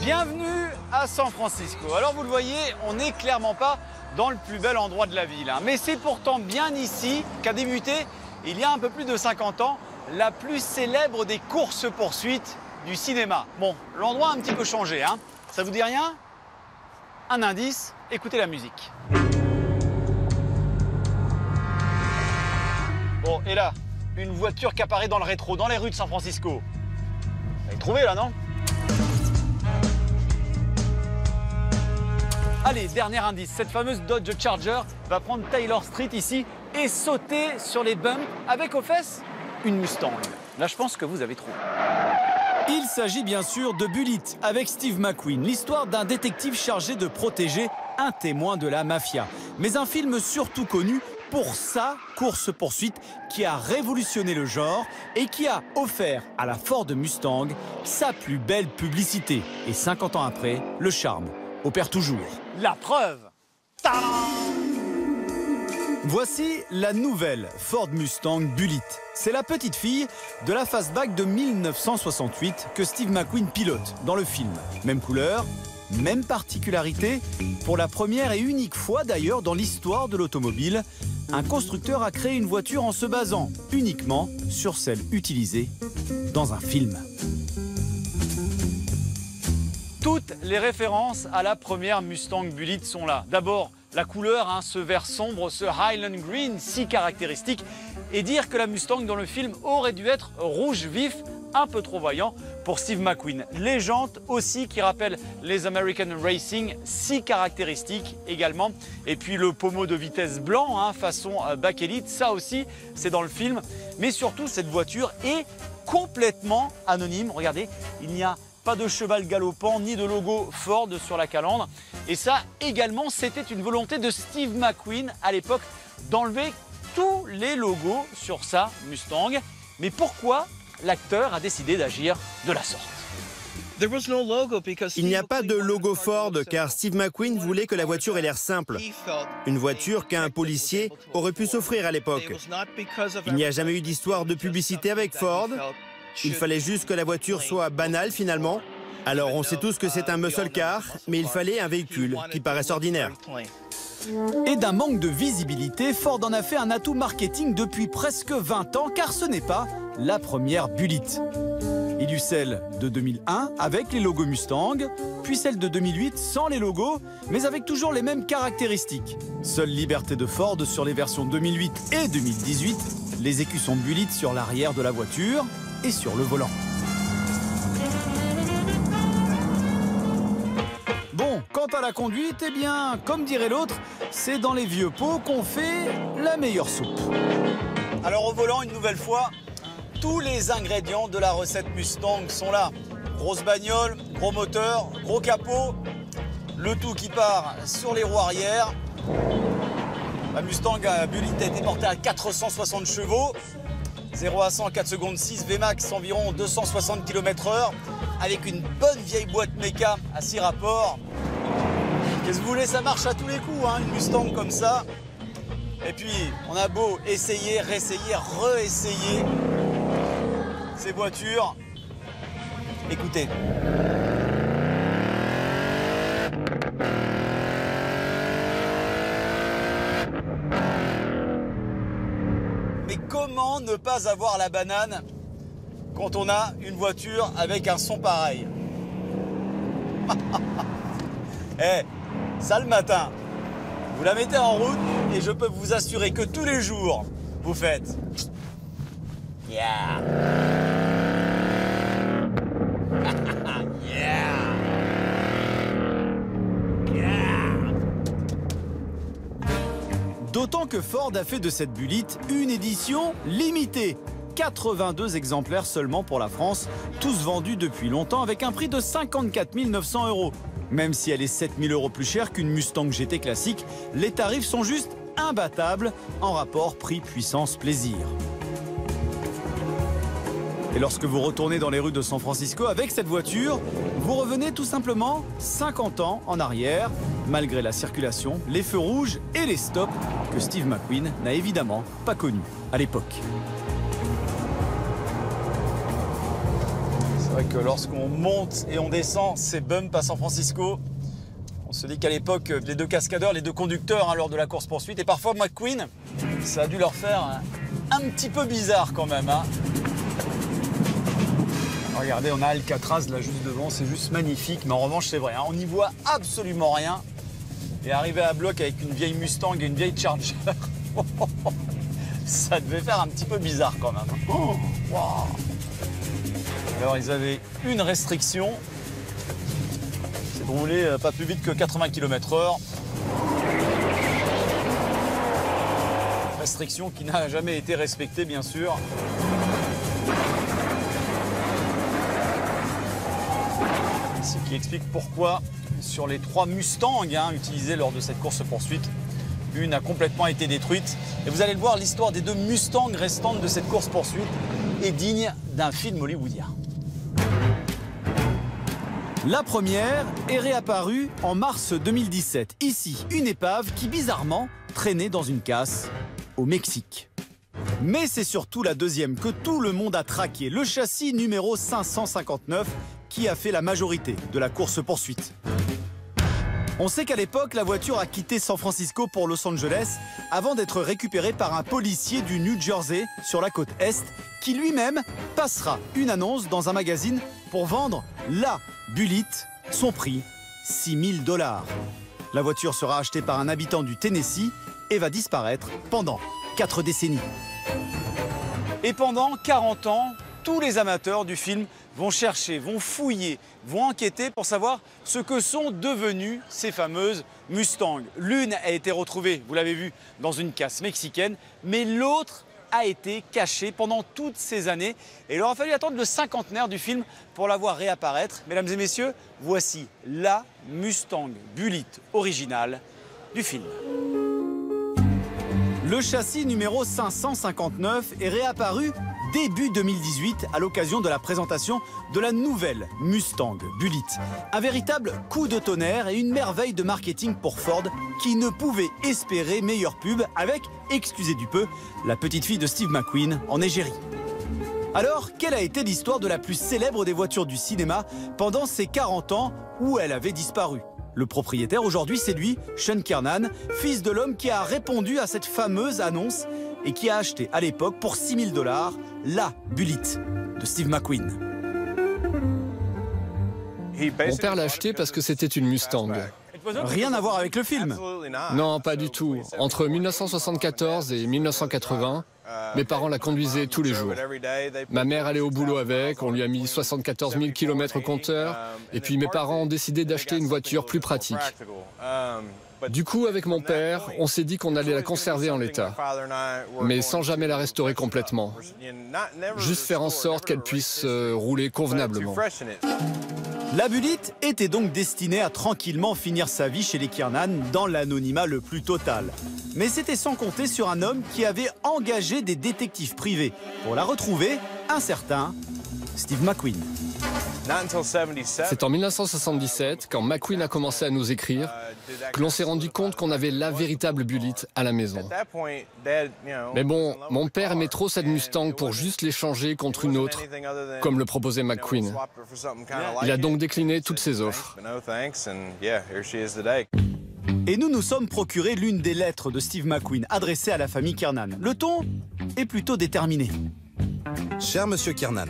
Bienvenue à San Francisco. Alors vous le voyez, on n'est clairement pas dans le plus bel endroit de la ville. Mais c'est pourtant bien ici qu'a débuté, il y a un peu plus de 50 ans, la plus célèbre des courses-poursuites du cinéma. Bon, l'endroit a un petit peu changé, hein. Ça vous dit rien? Un indice, écoutez la musique. Bon, et là, une voiture qui apparaît dans le rétro, dans les rues de San Francisco. Vous l'avez trouvé là, non? Allez, dernier indice, cette fameuse Dodge Charger va prendre Taylor Street ici et sauter sur les bumps avec aux fesses une Mustang. Là, je pense que vous avez trouvé. Il s'agit bien sûr de Bullitt avec Steve McQueen, l'histoire d'un détective chargé de protéger un témoin de la mafia. Mais un film surtout connu pour sa course-poursuite qui a révolutionné le genre et qui a offert à la Ford Mustang sa plus belle publicité. Et 50 ans après, le charme opère toujours. La preuve. Tadam! Voici la nouvelle Ford Mustang Bullitt. C'est la petite fille de la Fastback de 1968 que Steve McQueen pilote dans le film. Même couleur, même particularité. Pour la première et unique fois d'ailleurs dans l'histoire de l'automobile, un constructeur a créé une voiture en se basant uniquement sur celle utilisée dans un film. Toutes les références à la première Mustang Bullitt sont là. D'abord, la couleur, hein, ce vert sombre, ce Highland Green si caractéristique. Et dire que la Mustang dans le film aurait dû être rouge vif, un peu trop voyant pour Steve McQueen. Les jantes aussi qui rappellent les American Racing, si caractéristiques également. Et puis le pommeau de vitesse blanc, hein, façon Bakélite, ça aussi c'est dans le film. Mais surtout cette voiture est complètement anonyme. Regardez, il n'y a pas de cheval galopant, ni de logo Ford sur la calandre. Et ça, également, c'était une volonté de Steve McQueen à l'époque d'enlever tous les logos sur sa Mustang. Mais pourquoi l'acteur a décidé d'agir de la sorte? Il n'y a pas de logo Ford car Steve McQueen voulait que la voiture ait l'air simple. Une voiture qu'un policier aurait pu s'offrir à l'époque. Il n'y a jamais eu d'histoire de publicité avec Ford. Il fallait juste que la voiture soit banale finalement. Alors on sait tous que c'est un muscle car, mais il fallait un véhicule qui paraisse ordinaire. Et d'un manque de visibilité, Ford en a fait un atout marketing depuis presque 20 ans car ce n'est pas la première Bullitt. Il y eut celle de 2001 avec les logos Mustang, puis celle de 2008 sans les logos, mais avec toujours les mêmes caractéristiques. Seule liberté de Ford sur les versions 2008 et 2018, les écussons Bullitt sur l'arrière de la voiture et sur le volant. Bon, quant à la conduite, eh bien, comme dirait l'autre, c'est dans les vieux pots qu'on fait la meilleure soupe. Alors au volant, une nouvelle fois, tous les ingrédients de la recette Mustang sont là. Grosse bagnole, gros moteur, gros capot, le tout qui part sur les roues arrière. La Mustang Bullitt a été portée à 460 chevaux. 0 à 100, 4 secondes 6, Vmax environ 260 km/h, avec une bonne vieille boîte méca à 6 rapports. Qu'est-ce que vous voulez, ça marche à tous les coups, hein, une Mustang comme ça. Et puis, on a beau essayer, réessayer, réessayer ces voitures. Écoutez. Comment ne pas avoir la banane quand on a une voiture avec un son pareil? Eh, ça le matin, vous la mettez en route et je peux vous assurer que tous les jours, vous faites yeah. Yeah. D'autant que Ford a fait de cette Bullitt une édition limitée. 82 exemplaires seulement pour la France, tous vendus depuis longtemps avec un prix de 54 900 €. Même si elle est 7 000 € plus chère qu'une Mustang GT classique, les tarifs sont juste imbattables en rapport prix-puissance-plaisir. Et lorsque vous retournez dans les rues de San Francisco avec cette voiture, vous revenez tout simplement 50 ans en arrière, malgré la circulation, les feux rouges et les stops que Steve McQueen n'a évidemment pas connus à l'époque. vrai que lorsqu'on monte et on descend ces bumps à San Francisco, on se dit qu'à l'époque, les deux cascadeurs, les deux conducteurs lors de la course-poursuite, et parfois McQueen, ça a dû leur faire un petit peu bizarre quand même. Regardez, on a Alcatraz là juste devant, c'est juste magnifique, mais en revanche c'est vrai, on n'y voit absolument rien. Et arriver à bloc avec une vieille Mustang et une vieille Charger, ça devait faire un petit peu bizarre quand même. Oh, wow. Alors ils avaient une restriction, c'est de rouler pas plus vite que 80 km/h. Restriction qui n'a jamais été respectée bien sûr. Ce qui explique pourquoi sur les 3 Mustangs utilisés lors de cette course-poursuite, une a complètement été détruite. Et vous allez le voir, l'histoire des 2 Mustangs restantes de cette course-poursuite est digne d'un film hollywoodien. La première est réapparue en mars 2017. Ici, une épave qui bizarrement traînait dans une casse au Mexique. Mais c'est surtout la deuxième que tout le monde a traqué, le châssis numéro 559 qui a fait la majorité de la course-poursuite. On sait qu'à l'époque, la voiture a quitté San Francisco pour Los Angeles avant d'être récupérée par un policier du New Jersey sur la côte Est qui lui-même passera une annonce dans un magazine pour vendre la Bullitt, son prix, $6 000. La voiture sera achetée par un habitant du Tennessee et va disparaître pendant 4 décennies. Et pendant 40 ans, tous les amateurs du film vont chercher, vont fouiller, vont enquêter pour savoir ce que sont devenues ces fameuses Mustangs. L'une a été retrouvée, vous l'avez vu, dans une casse mexicaine, mais l'autre a été cachée pendant toutes ces années. Et il aura fallu attendre le cinquantenaire du film pour la voir réapparaître. Mesdames et messieurs, voici la Mustang Bullitt originale du film. Le châssis numéro 559 est réapparu début 2018 à l'occasion de la présentation de la nouvelle Mustang Bullitt. Un véritable coup de tonnerre et une merveille de marketing pour Ford qui ne pouvait espérer meilleure pub avec, excusez du peu, la petite fille de Steve McQueen en égérie. Alors, quelle a été l'histoire de la plus célèbre des voitures du cinéma pendant ces 40 ans où elle avait disparu ? Le propriétaire aujourd'hui, c'est lui, Sean Kernan, fils de l'homme qui a répondu à cette fameuse annonce et qui a acheté à l'époque pour $6 000 la Bullitt de Steve McQueen. Mon père l'a acheté parce que c'était une Mustang. Rien à voir avec le film. Non, pas du tout. Entre 1974 et 1980, mes parents la conduisaient tous les jours. Ma mère allait au boulot avec, on lui a mis 74 000 km au compteur, et puis mes parents ont décidé d'acheter une voiture plus pratique. Du coup, avec mon père, on s'est dit qu'on allait la conserver en l'état, mais sans jamais la restaurer complètement. Juste faire en sorte qu'elle puisse rouler convenablement. La Bullitt était donc destinée à tranquillement finir sa vie chez les Kernan dans l'anonymat le plus total. Mais c'était sans compter sur un homme qui avait engagé des détectives privés pour la retrouver, un certain Steve McQueen. C'est en 1977, quand McQueen a commencé à nous écrire, que l'on s'est rendu compte qu'on avait la véritable Bullitt à la maison. Mais bon, mon père aimait trop cette Mustang pour juste l'échanger contre une autre, comme le proposait McQueen. Il a donc décliné toutes ses offres. Et nous nous sommes procuré l'une des lettres de Steve McQueen adressée à la famille Kernan. Le ton est plutôt déterminé. Cher monsieur Kernan,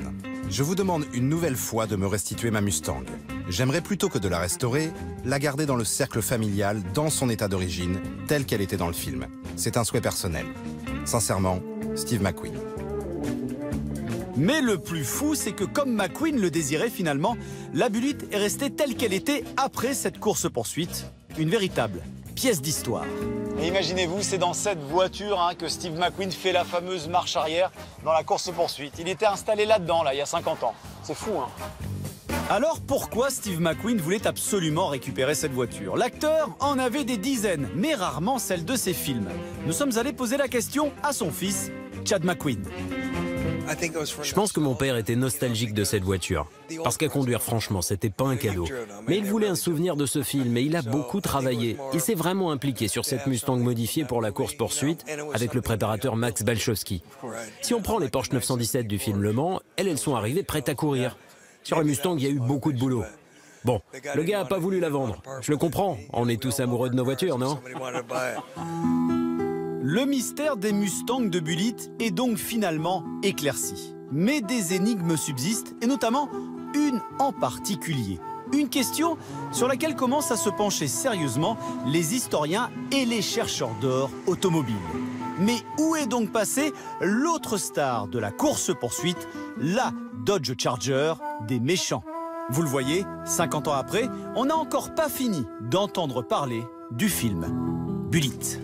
je vous demande une nouvelle fois de me restituer ma Mustang. J'aimerais plutôt que de la restaurer, la garder dans le cercle familial, dans son état d'origine, telle qu'elle était dans le film. C'est un souhait personnel. Sincèrement, Steve McQueen. Mais le plus fou, c'est que comme McQueen le désirait finalement, la Bullitt est restée telle qu'elle était après cette course-poursuite. Une véritable pièce d'histoire. Et imaginez-vous, c'est dans cette voiture que Steve McQueen fait la fameuse marche arrière dans la course-poursuite. Il était installé là-dedans, il y a 50 ans. C'est fou, Alors pourquoi Steve McQueen voulait absolument récupérer cette voiture? L'acteur en avait des dizaines, mais rarement celle de ses films. Nous sommes allés poser la question à son fils, Chad McQueen. Je pense que mon père était nostalgique de cette voiture. Parce qu'à conduire, franchement, c'était pas un cadeau. Mais il voulait un souvenir de ce film et il a beaucoup travaillé. Il s'est vraiment impliqué sur cette Mustang modifiée pour la course-poursuite avec le préparateur Max Balchowski. Si on prend les Porsche 917 du film Le Mans, elles sont arrivées prêtes à courir. Sur la Mustang, il y a eu beaucoup de boulot. Bon, le gars n'a pas voulu la vendre. Je le comprends, on est tous amoureux de nos voitures, non? Le mystère des Mustangs de Bullitt est donc finalement éclairci. Mais des énigmes subsistent, et notamment une en particulier. Une question sur laquelle commencent à se pencher sérieusement les historiens et les chercheurs d'or automobiles. Mais où est donc passé l'autre star de la course-poursuite, la Dodge Charger des méchants? Vous le voyez, 50 ans après, on n'a encore pas fini d'entendre parler du film Bullitt.